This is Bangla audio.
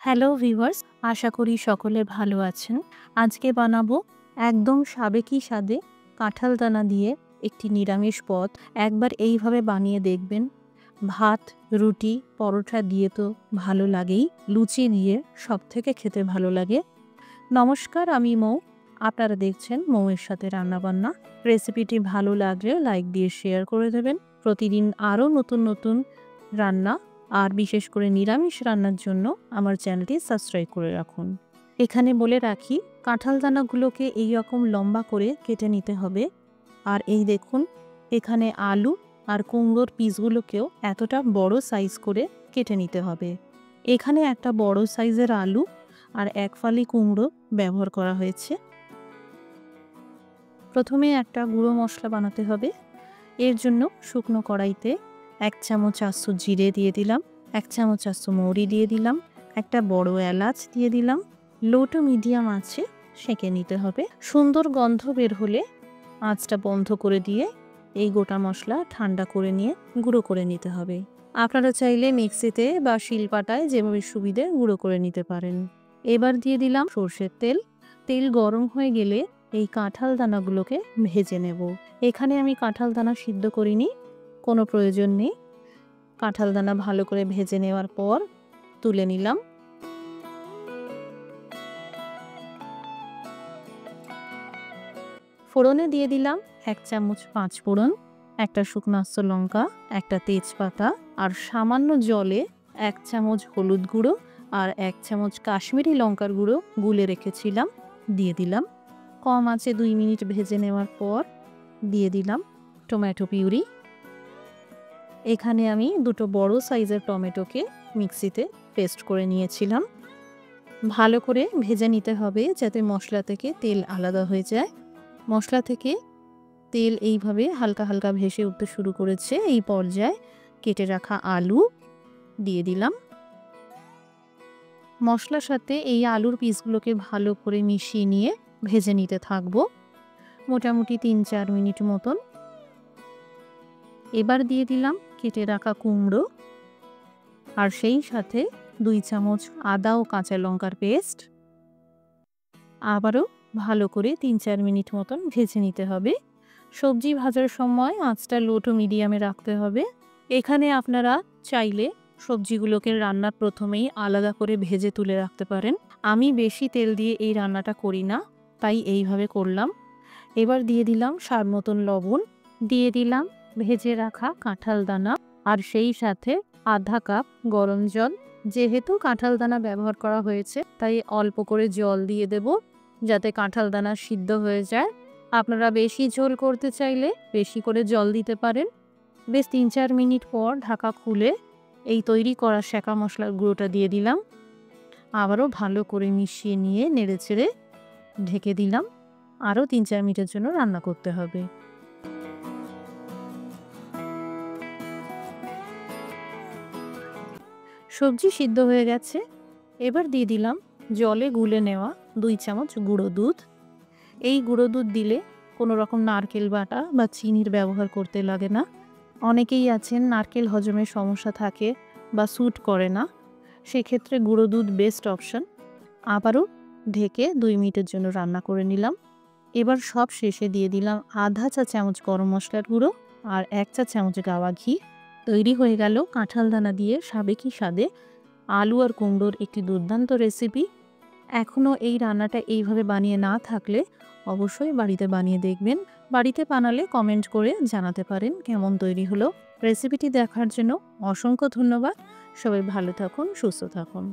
হ্যালো ভিউয়ার্স, আশা করি সকলে ভালো আছেন। আজকে বানাবো একদম সাবেকি স্বাদে কাঁঠাল দানা দিয়ে একটি নিরামিষ পদ। একবার এইভাবে বানিয়ে দেখবেন। ভাত, রুটি, পরোটা দিয়ে তো ভালো লাগেই, লুচি দিয়ে সবথেকে খেতে ভালো লাগে। নমস্কার, আমি মৌ। আপনারা দেখছেন মৌয়ের সাথে রান্নাবান্না। রেসিপিটি ভালো লাগলে লাইক দিয়ে শেয়ার করে দেবেন। প্রতিদিন আরও নতুন নতুন রান্না আর বিশেষ করে নিরামিষ রান্নার জন্য আমার চ্যানেলটি সাবস্ক্রাইব করে রাখুন। এখানে বলে রাখি, কাঁঠাল দানাগুলোকে এই রকম লম্বা করে কেটে নিতে হবে। আর এই দেখুন, এখানে আলু আর কুমড়োর পিসগুলোকেও এতটা বড় সাইজ করে কেটে নিতে হবে। এখানে একটা বড় সাইজের আলু আর এক ফালি কুমড়ো ব্যবহার করা হয়েছে। প্রথমে একটা গুঁড়ো মশলা বানাতে হবে। এর জন্য শুকনো কড়াইতে 1 চামচ আস্ত জিরে দিয়ে দিলাম, 1 চামচ আস্ত মৌরি দিয়ে দিলাম, একটা বড় এলাচ দিয়ে দিলাম। লো টু মিডিয়াম আঁচে সেঁকে নিতে হবে। সুন্দর গন্ধ বের হলে আঁচটা বন্ধ করে দিয়ে এই গোটা মশলা ঠান্ডা করে নিয়ে গুঁড়ো করে নিতে হবে। আপনারা চাইলে মিক্সিতে বা শিলপাটায় যেভাবে সুবিধে গুঁড়ো করে নিতে পারেন। এবার দিয়ে দিলাম সর্ষের তেল। তেল গরম হয়ে গেলে এই কাঁঠাল দানাগুলোকে ভেজে নেব। এখানে আমি কাঁঠাল দানা সিদ্ধ করিনি, কোনো প্রয়োজন নেই। কাঁঠাল দানা ভালো করে ভেজে নেওয়ার পর তুলে নিলাম। ফোড়নে দিয়ে দিলাম 1 চামচ 5 ফোড়ন, একটা শুকনো আস্ত লঙ্কা, একটা তেজপাতা আর সামান্য জলে 1 চামচ হলুদ গুঁড়ো আর 1 চামচ কাশ্মীরি লঙ্কার গুঁড়ো গুলে রেখেছিলাম দিয়ে দিলাম। কম আঁচে 2 মিনিট ভেজে নেওয়ার পর দিয়ে দিলাম টমেটো পিউরি। এখানে আমি দুটো বড় সাইজের টমেটোকে মিক্সিতে পেস্ট করে নিয়েছিলাম। ভালো করে ভেজে নিতে হবে যাতে মশলা থেকে তেল আলাদা হয়ে যায়। মশলা থেকে তেল এইভাবে হালকা হালকা ভেসে উঠতে শুরু করেছে। এই পর্যায়ে কেটে রাখা আলু দিয়ে দিলাম। মশলার সাথে এই আলুর পিসগুলোকে ভালো করে মিশিয়ে নিয়ে ভেজে নিতে থাকবো মোটামুটি 3-4 মিনিট মতন। এবার দিয়ে দিলাম কেটে রাখা কুমড়ো আর সেই সাথে 2 চামচ আদা ও কাঁচা লঙ্কার পেস্ট। আবারও ভালো করে 3-4 মিনিট মতন ভেজে নিতে হবে। সবজি ভাজার সময় আঁচটা লো টু মিডিয়ামে রাখতে হবে। এখানে আপনারা চাইলে সবজিগুলোকে রান্নার প্রথমেই আলাদা করে ভেজে তুলে রাখতে পারেন। আমি বেশি তেল দিয়ে এই রান্নাটা করি না, তাই এইভাবে করলাম। এবার দিয়ে দিলাম স্বাদ মতন লবণ, দিয়ে দিলাম ভেজে রাখা কাঁঠাল দানা আর সেই সাথে আধা কাপ গরম জল। যেহেতু কাঁঠাল দানা ব্যবহার করা হয়েছে তাই অল্প করে জল দিয়ে দেব যাতে কাঁঠাল দানা সিদ্ধ হয়ে যায়। আপনারা বেশি ঝোল করতে চাইলে বেশি করে জল দিতে পারেন। বেশ 3-4 মিনিট পর ঢাকা খুলে এই তৈরি করা সেঁকা মশলার গুঁড়োটা দিয়ে দিলাম। আবারও ভালো করে মিশিয়ে নিয়ে নেড়েচেড়ে ঢেকে দিলাম। আরও 3-4 মিনিটের জন্য রান্না করতে হবে। সবজি সিদ্ধ হয়ে গেছে। এবার দিয়ে দিলাম জলে গুলে নেওয়া 2 চামচ গুঁড়ো দুধ। এই গুঁড়ো দুধ দিলে কোনো রকম নারকেল বাটা বা চিনির ব্যবহার করতে লাগে না। অনেকেই আছেন নারকেল হজমের সমস্যা থাকে বা স্যুট করে না, সেক্ষেত্রে গুঁড়ো দুধ বেস্ট অপশন। আবারও ঢেকে 2 মিনিটের জন্য রান্না করে নিলাম। এবার সব শেষে দিয়ে দিলাম আধা চা চামচ গরম মশলার গুঁড়ো আর 1 চা চামচ গাওয়া ঘি। তৈরি হয়ে গেল কাঁঠাল দানা দিয়ে সাবেকি স্বাদে আলু আর কুমড়োর একটি দুর্দান্ত রেসিপি। এখনও এই রান্নাটা এইভাবে বানিয়ে না থাকলে অবশ্যই বাড়িতে বানিয়ে দেখবেন। বাড়িতে বানালে কমেন্ট করে জানাতে পারেন কেমন তৈরি হলো। রেসিপিটি দেখার জন্য অসংখ্য ধন্যবাদ। সবাই ভালো থাকুন, সুস্থ থাকুন।